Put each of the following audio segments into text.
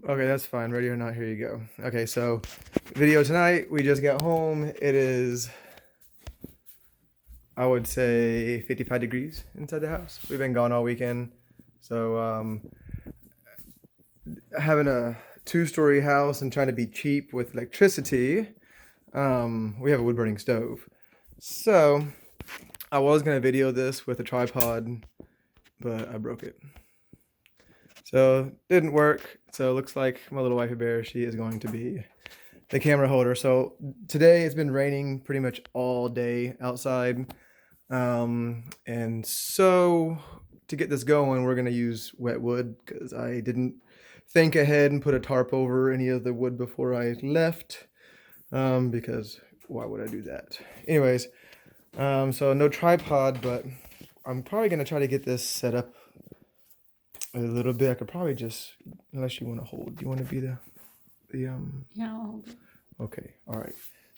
Okay, that's fine. Ready or not, here you go. Okay, so video tonight. We just got home. It is, I would say, 55 degrees inside the house. We've been gone all weekend. So, having a two-story house and trying to be cheap with electricity, we have a wood-burning stove. So, I was going to video this with a tripod, but I broke it. So, didn't work. So, it looks like my little wifey bear, she is going to be the camera holder. So today it's been raining pretty much all day outside. And so to get this going, we're going to use wet wood because I didn't think ahead and put a tarp over any of the wood before I left. Because why would I do that? Anyways, so no tripod, but I'm probably going to try to get this set up a little bit. I could probably just, unless you want to hold, do you want to be the Yeah, I'll hold it. Okay, all right.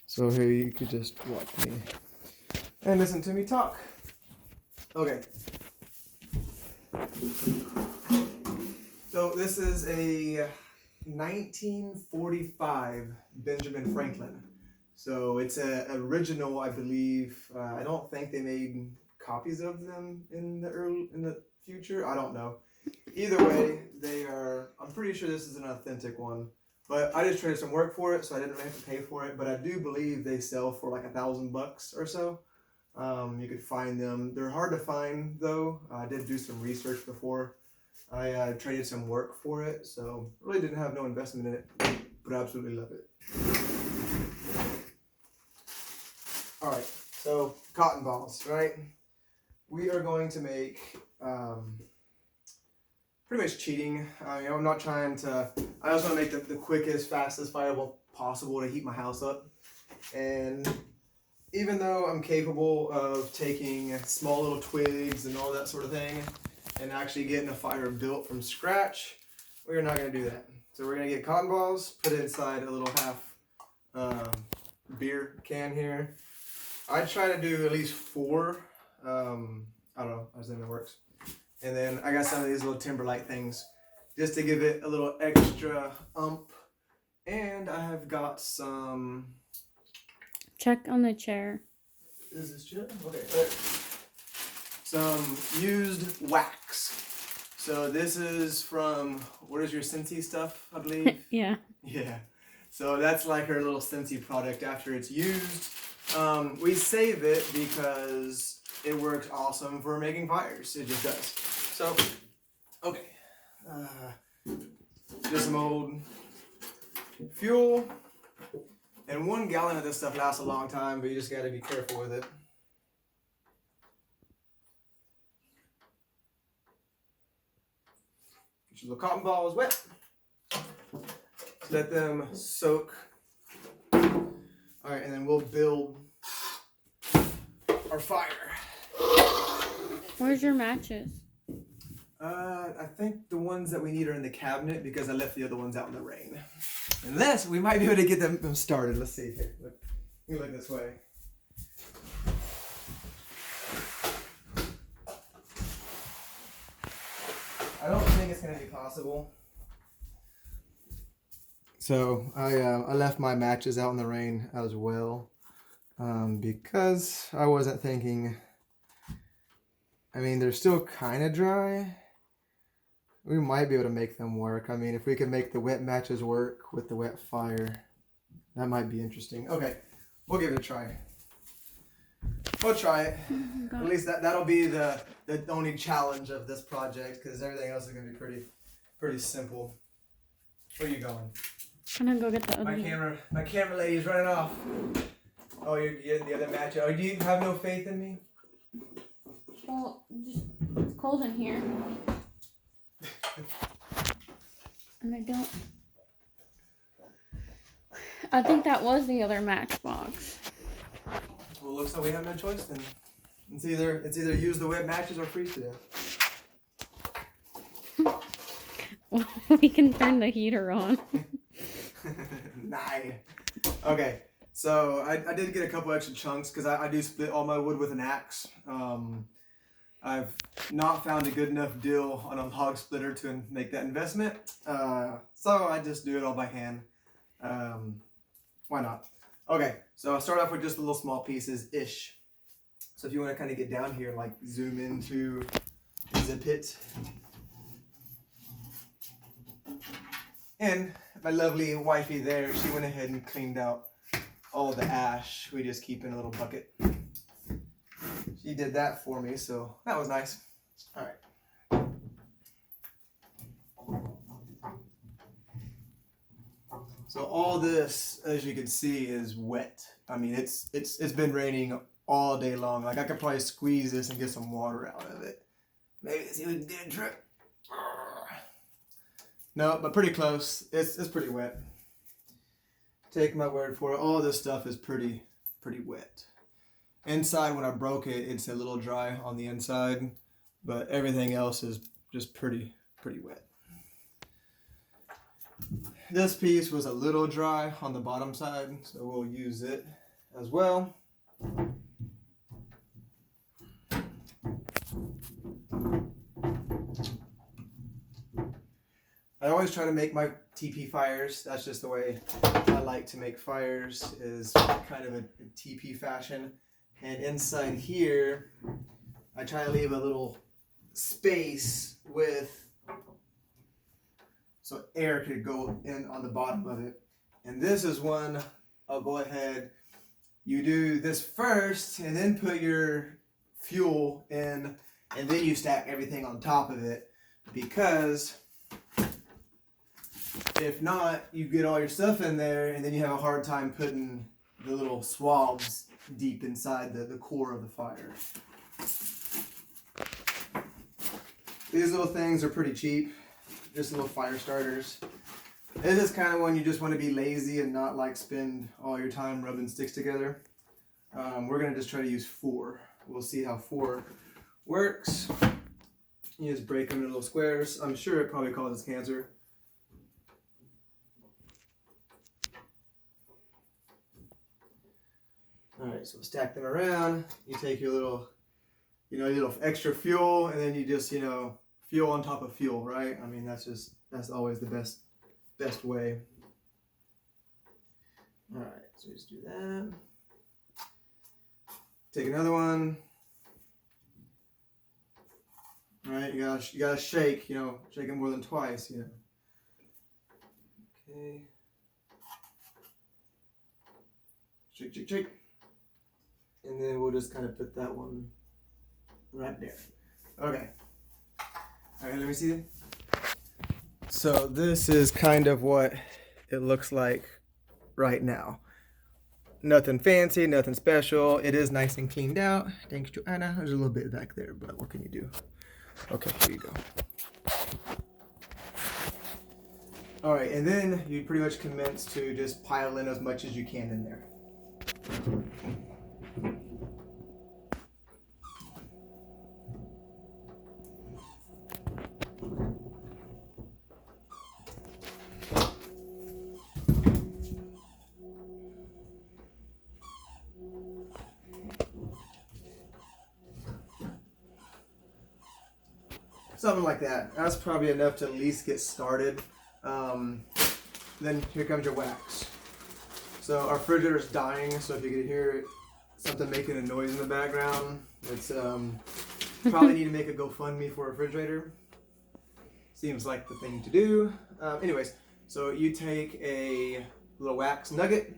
So here you could just watch me and listen to me talk. Okay. So this is a 1945 Benjamin Franklin. So it's an original, I believe. I don't think they made copies of them in the future. I don't know. Either way, they are. I'm pretty sure this is an authentic one. But I just traded some work for it, so I didn't really have to pay for it. But I do believe they sell for like $1,000 or so. You could find them. They're hard to find though. I did do some research before I traded some work for it, so really didn't have no investment in it, but I absolutely love it. All right, so cotton balls, right? We are going to make. Pretty much cheating. I'm not trying to. I just want to make the quickest, fastest fireball possible to heat my house up. And even though I'm capable of taking small little twigs and all that sort of thing and actually getting a fire built from scratch, we're not going to do that. So we're going to get cotton balls, put it inside a little half beer can here. I try to do at least 4. I don't know. I think that works. And then I got some of these little Timberlite things just to give it a little extra ump. And I have got some. Check on the chair. Is this chair? Okay. Some used wax. So this is from, what is your Scentsy stuff, I believe? Yeah. Yeah. So that's like her little Scentsy product after it's used. We save it because it works awesome for making fires. It just does. So, okay. Just some old fuel. And 1 gallon of this stuff lasts a long time, but you just got to be careful with it. Get your little cotton balls wet. Let them soak. All right, and then we'll build our fire. Where's your matches? I think the ones that we need are in the cabinet because I left the other ones out in the rain. Unless we might be able to get them started. Let's see here. Look, you look this way. I don't think it's gonna be possible. So I left my matches out in the rain as well because I wasn't thinking. I mean, they're still kind of dry. We might be able to make them work. I mean, if we can make the wet matches work with the wet fire, that might be interesting. Okay, we'll give it a try. We'll try it. At least that'll be the only challenge of this project because everything else is gonna be pretty simple. Where are you going? I'm gonna go get the other. My camera lady's running off. Oh, you're getting the other match. Oh, do you have no faith in me? Well, it's cold in here. And I don't. I think that was the other matchbox. Well, looks like we have no choice then. It's either use the wet matches or freeze to death. Well, we can turn the heater on. Nice. Okay, so I did get a couple extra chunks because I do split all my wood with an axe. I've not found a good enough deal on a log splitter to make that investment. So I just do it all by hand. Why not? Okay, so I'll start off with just the little small pieces-ish. So if you want to kind of get down here and like zoom into the pit. And my lovely wifey there, she went ahead and cleaned out all the ash. We just keep in a little bucket. She did that for me, so that was nice. All right. So all this, as you can see, is wet. I mean, it's been raining all day long. Like I could probably squeeze this and get some water out of it. Maybe it's even good trip. No, but pretty close. It's pretty wet. Take my word for it. All this stuff is pretty wet. Inside, when I broke it, it's a little dry on the inside, but everything else is just pretty wet. This piece was a little dry on the bottom side, so we'll use it as well. I always try to make my TP fires. That's just the way I like to make fires, is kind of a TP fashion. And inside here, I try to leave a little space so air could go in on the bottom of it. And this is one, I'll go ahead, you do this first and then put your fuel in, and then you stack everything on top of it, because if not, you get all your stuff in there and then you have a hard time putting the little swabs deep inside the core of the fire. These little things are pretty cheap, just little fire starters. This is kind of when you just want to be lazy and not like spend all your time rubbing sticks together. We're going to just try to use 4. We'll see how 4 works. You just break them into little squares. I'm sure it probably causes cancer. Alright, so stack them around. You take your little, your little extra fuel, and then you just, fuel on top of fuel, right? I mean, that's always the best way. Alright, so just do that. Take another one. Alright, you gotta shake, shake it more than twice, Okay. Shake. And then we'll just kind of put that one right there. Okay. All right, let me see it. So this is kind of what it looks like right now. Nothing fancy, nothing special. It is nice and cleaned out. Thanks, Joanna. There's a little bit back there, but what can you do? Okay, here you go. All right, and then you pretty much commence to just pile in as much as you can in there. Something like that. That's probably enough to at least get started. Then here comes your wax. So our refrigerator's dying, so if you could hear something making a noise in the background, it's probably need to make a GoFundMe for a refrigerator. Seems like the thing to do. Anyways, so you take a little wax nugget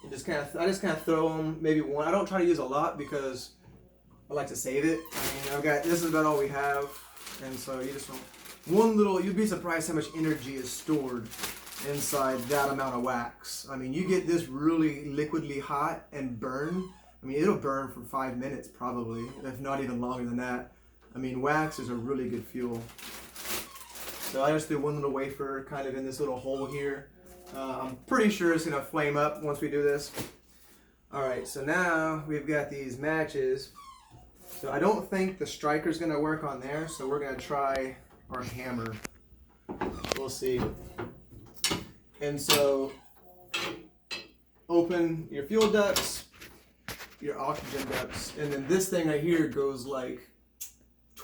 and I just kind of throw them, maybe one. I don't try to use a lot because I like to save it. I mean, this is about all we have, and so you just want one little. You'd be surprised how much energy is stored inside that amount of wax. I mean, you get this really liquidly hot and burn. I mean, it'll burn for 5 minutes probably, if not even longer than that. I mean, wax is a really good fuel. So I just do one little wafer kind of in this little hole here. I'm pretty sure it's gonna flame up once we do this. All right, so now we've got these matches. So I don't think the striker's gonna work on there, so we're gonna try our hammer. We'll see. And so open your fuel ducts, your oxygen ducts, and then this thing right here goes like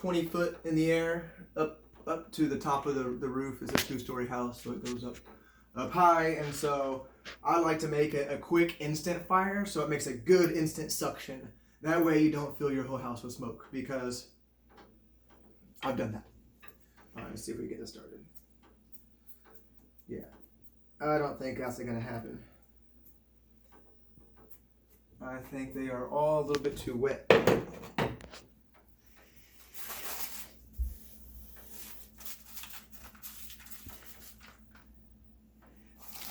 20 foot in the air up to the top of the roof. Is a 2-story house, so it goes up high. And so I like to make it a quick instant fire, so it makes a good instant suction. That way you don't fill your whole house with smoke, because I've done that. All right, let's see if we get this started. Yeah, I don't think that's gonna happen. I think they are all a little bit too wet.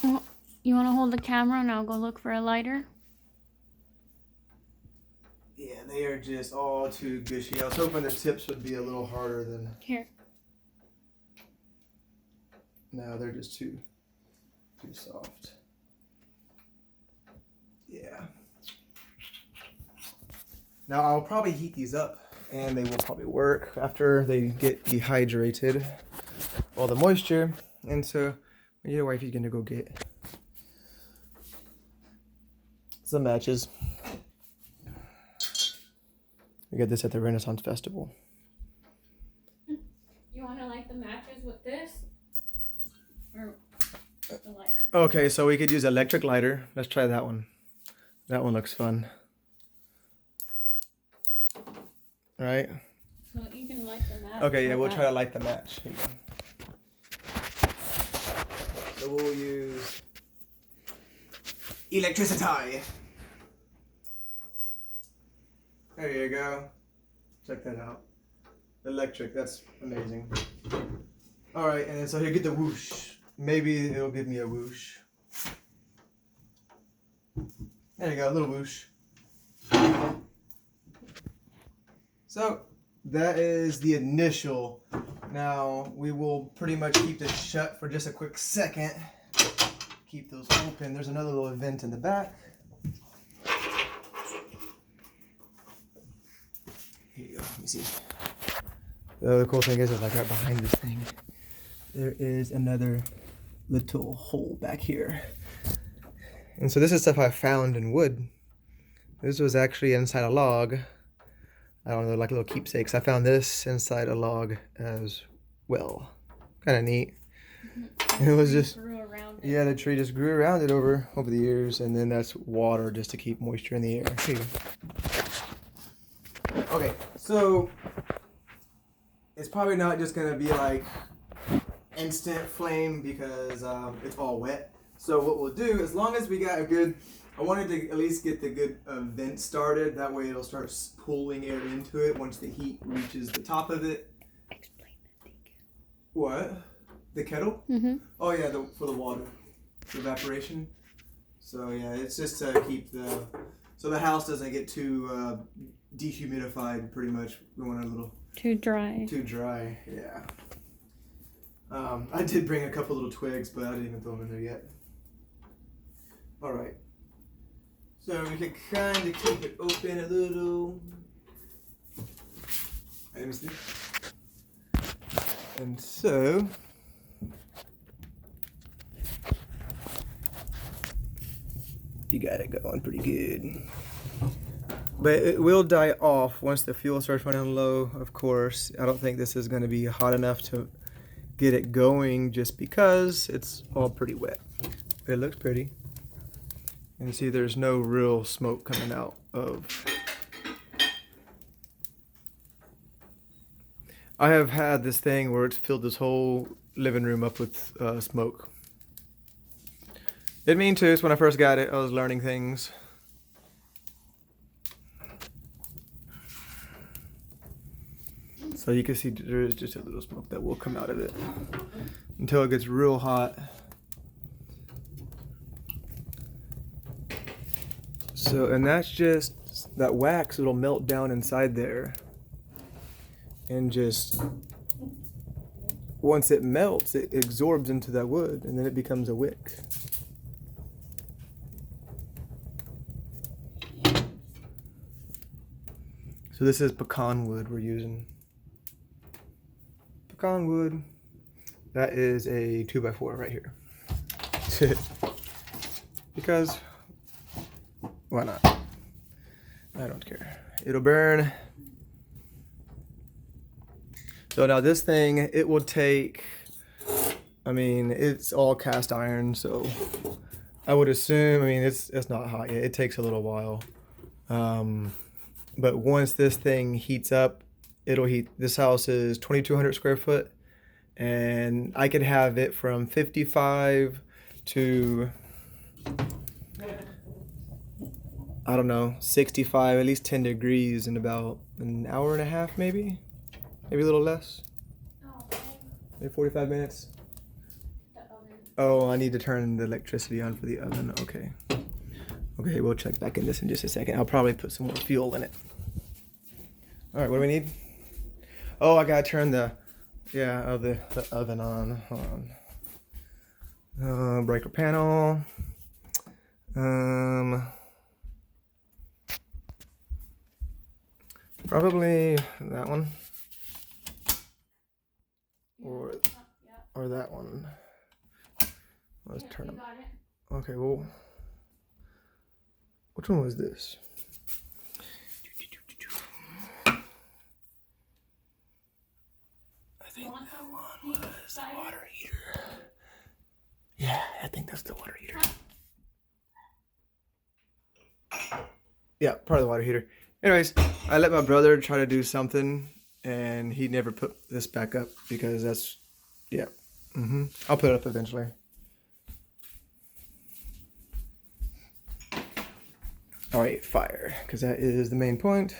Well, you want to hold the camera and I'll go look for a lighter? Yeah, they are just all too gushy. I was hoping the tips would be a little harder than... Here. No, they're just too soft. Yeah. Now I'll probably heat these up, and they will probably work after they get dehydrated, all the moisture. And so your wife is gonna go get some matches. We got this at the Renaissance Festival. You want to light the matches with this? Or the lighter? Okay, so we could use electric lighter. Let's try that one. That one looks fun. Right? So you can light the match. Okay, yeah, with we'll that. try to light the match. Here you go. So we'll use electricity. There you go. Check that out. Electric, that's amazing. All right, and then so here, get the whoosh. Maybe it'll give me a whoosh. There you go, a little whoosh. So that is the initial. Now we will pretty much keep this shut for just a quick second. Keep those open. There's another little vent in the back. Here you go. Let me see. The cool thing is like right behind this thing, there is another little hole back here. And so this is stuff I found in wood. This was actually inside a log. I don't know, like little keepsakes. I found this inside a log as well. Kind of neat. Mm-hmm. It was just, grew around it. yeah, the tree just grew around it over the years, and then that's water just to keep moisture in the air. Here you go. Okay, so it's probably not just gonna be like instant flame because it's all wet. So what we'll do, as long as we got a good, I wanted to at least get the good vent started. That way it'll start pulling air into it once the heat reaches the top of it. Explain the decaf. What? The kettle? Mm-hmm. Oh yeah, for the water, the evaporation. So yeah, it's just to keep so the house doesn't get too dehumidified. Pretty much, we want it a little Too dry. too dry. Yeah. I did bring a couple little twigs, but I didn't even throw them in there yet. All right. So we can kind of keep it open a little. Let me see. And so. You got it going pretty good. But it will die off once the fuel starts running low, of course. I don't think this is going to be hot enough to get it going just because it's all pretty wet. But it looks pretty. And you see there's no real smoke coming out of. I have had this thing where it's filled this whole living room up with smoke. Didn't mean to. It's when I first got it. I was learning things. So you can see there is just a little smoke that will come out of it until it gets real hot. So, and that's just that wax. It'll melt down inside there. And just, once it melts, it absorbs into that wood and then it becomes a wick. So this is pecan wood we're using. Pecan wood. That is a 2x4 right here. Because why not? I don't care. It'll burn. So now this thing, it will take, I mean, it's all cast iron, so I would assume, I mean, it's not hot yet. It takes a little while. But once this thing heats up, it'll heat. This house is 2,200 square foot, and I could have it from 55 to, I don't know, 65, at least 10 degrees in about an hour and a half, maybe a little less. Maybe 45 minutes. Oh, I need to turn the electricity on for the oven. Okay. Okay, we'll check back in this in just a second. I'll probably put some more fuel in it. All right, what do we need? Oh, I gotta turn the oven on. Hold on. Breaker panel. Probably that one. Or that one. Let's turn them. Okay, well, which one was this? I think that one was the water heater. Yeah, I think that's the water heater. Yeah, probably the water heater. Anyways, I let my brother try to do something, and he never put this back up because that's, yeah. I'll put it up eventually. All right, fire, because that is the main point.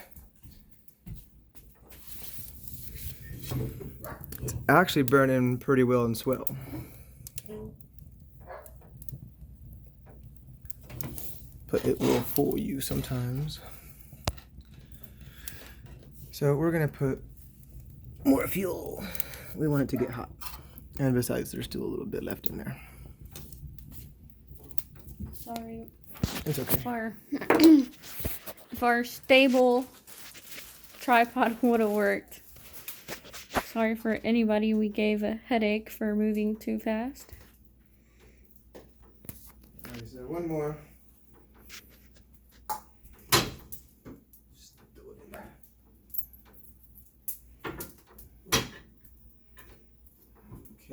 It's actually burning pretty well and swell. But it will fool you sometimes. So we're gonna put more fuel. We want it to get hot. And besides, there's still a little bit left in there. Sorry. It's okay. If our stable tripod would have worked. Sorry for anybody we gave a headache for moving too fast. Alright, so one more.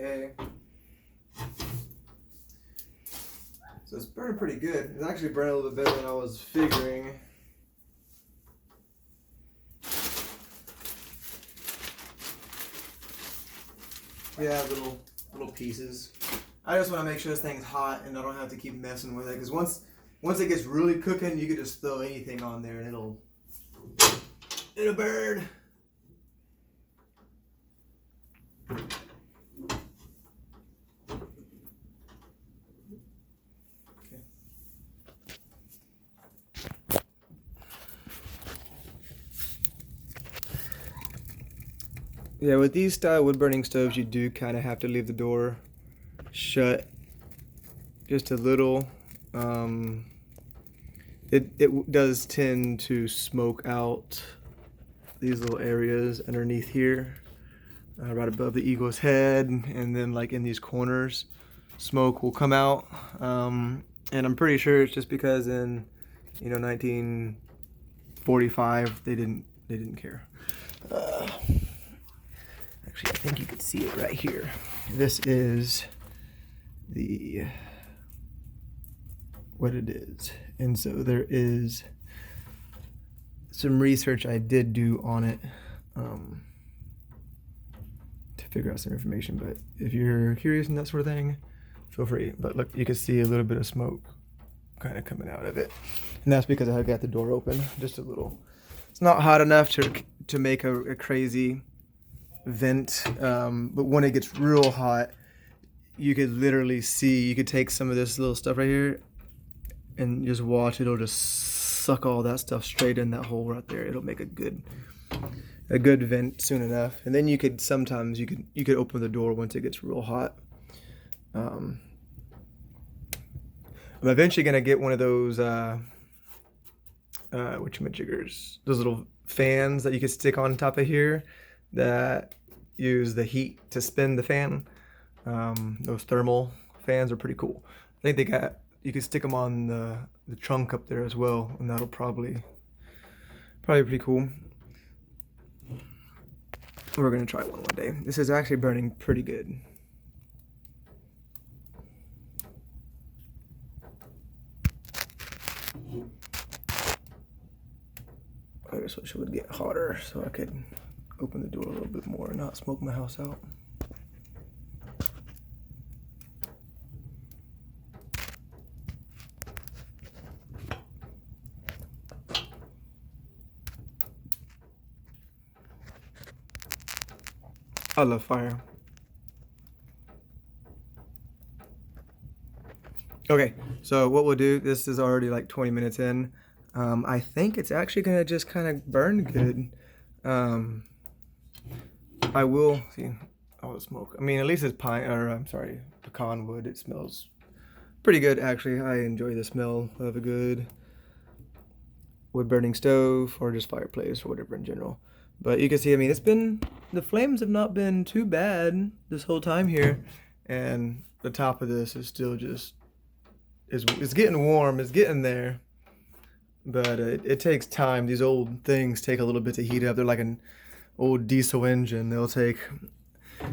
Okay. So it's burning pretty good. It's actually burning a little bit better than I was figuring. Yeah, little pieces. I just want to make sure this thing's hot and I don't have to keep messing with it, because once it gets really cooking, you can just throw anything on there and it'll burn. Yeah, with these style wood burning stoves, you do kind of have to leave the door shut just a little. It does tend to smoke out these little areas underneath here, right above the eagle's head, and then like in these corners, smoke will come out. And I'm pretty sure it's just because in 1945 they didn't care. Actually, I think you can see it right here. This is what it is. And so there is some research I did do on it to figure out some information. But if you're curious and that sort of thing, feel free. But look, you can see a little bit of smoke kind of coming out of it. And that's because I got the door open just a little. It's not hot enough to make a crazy vent, but when it gets real hot, you could literally see, you could take some of this little stuff right here and just watch, it'll just suck all that stuff straight in that hole right there. It'll make a good vent soon enough. And then you could sometimes you could open the door once it gets real hot. I'm eventually gonna get one of those whatchamajiggers, those little fans that you can stick on top of here that use the heat to spin the fan. Those thermal fans are pretty cool. I think you can stick them on the trunk up there as well, and that'll probably be pretty cool. We're gonna try one day. This is actually burning pretty good. I just wish it would get hotter so I could open the door a little bit more and not smoke my house out. I love fire. Okay, so what we'll do, this is already like 20 minutes in. I think it's actually gonna just kind of burn good. I will see all the smoke. I mean, at least it's pecan wood. It smells pretty good, actually. I enjoy the smell of a good wood burning stove or just fireplace or whatever in general. But you can see, I mean, the flames have not been too bad this whole time here. And the top of this is still just, it's getting warm, it's getting there. But it takes time. These old things take a little bit to heat up. They're like an old diesel engine. They'll take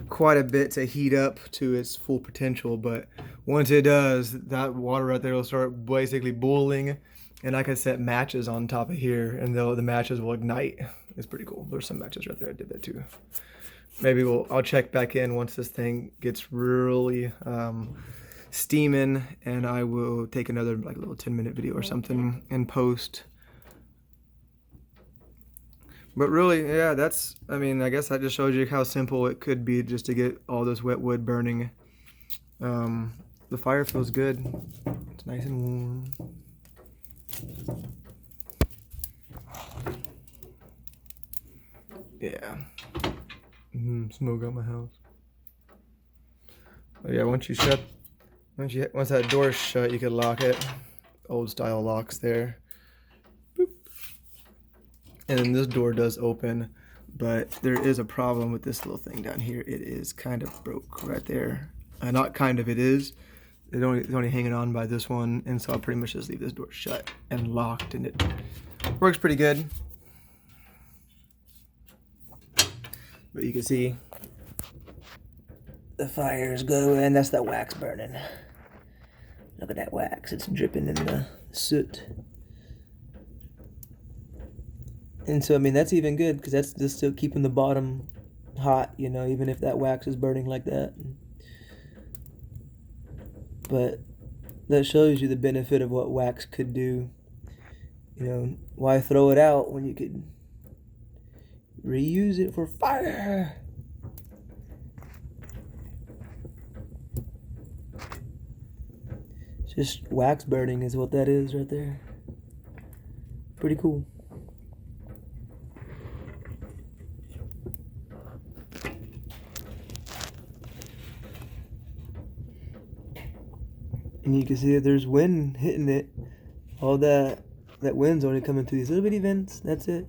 quite a bit to heat up to its full potential. But once it does, that water right there will start basically boiling. And I can set matches on top of here, and the matches will ignite. It's pretty cool. There's some matches right there. I did that too. Maybe I'll check back in once this thing gets really steaming, and I will take another like little 10-minute video or something and post. But really, yeah, I mean, I guess that just shows you how simple it could be just to get all this wet wood burning. The fire feels good. It's nice and warm. Yeah. Smoke out my house. But yeah, once that door's shut, you could lock it. Old style locks there. Boop. And then this door does open, but there is a problem with this little thing down here. It is kind of broke right there. Not kind of, it is. It's only hanging on by this one, and so I'll pretty much just leave this door shut and locked, and it works pretty good. But you can see the fire is going. That's that wax burning. Look at that wax. It's dripping in the soot. And so, I mean, that's even good because that's just still keeping the bottom hot, you know, even if that wax is burning like that. But that shows you the benefit of what wax could do. You know, why throw it out when you could reuse it for fire? It's just wax burning is what that is right there. Pretty cool. And you can see that there's wind hitting it. All that wind's only coming through these little bitty vents. That's it.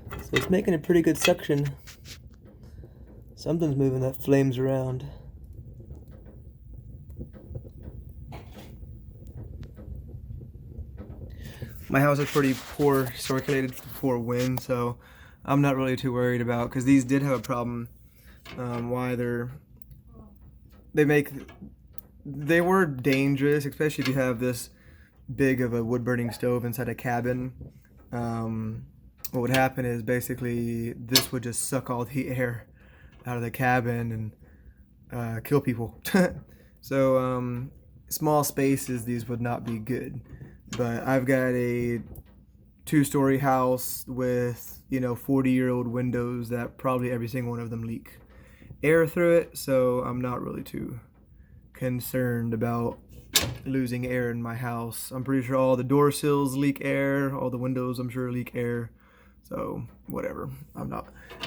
So it's making a pretty good suction. Something's moving that flames around. My house is pretty poor circulated for wind, so I'm not really too worried about, because these did have a problem. Why they were dangerous, especially if you have this big of a wood burning stove inside a cabin. What would happen is basically this would just suck all the air out of the cabin and kill people. So small spaces, these would not be good. But I've got a 2-story house with 40-year-old windows that probably every single one of them leak air through it, so I'm not really too concerned about losing air in my house. I'm pretty sure all the door sills leak air, all the windows I'm sure leak air, so whatever.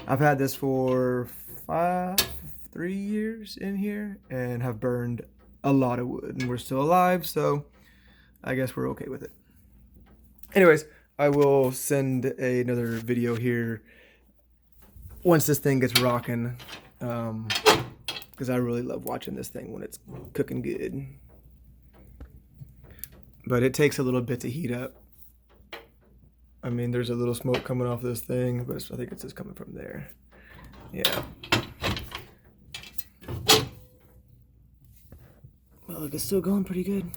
I've had this for 3 years in here and have burned a lot of wood, and we're still alive, so I guess we're okay with it. Anyways, I will send another video here once this thing gets rocking, because I really love watching this thing when it's cooking good. But it takes a little bit to heat up. I mean, there's a little smoke coming off this thing, but I think it's just coming from there. Yeah. Well, look, it's still going pretty good.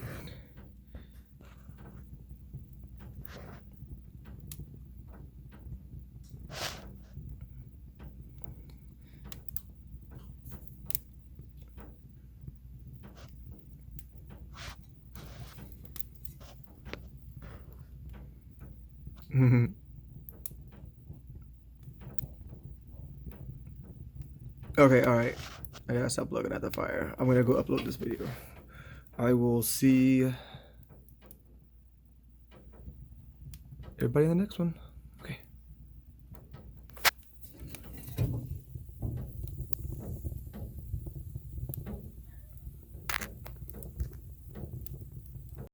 Okay, alright. I gotta stop looking at the fire. I'm gonna go upload this video. I will see everybody in the next one.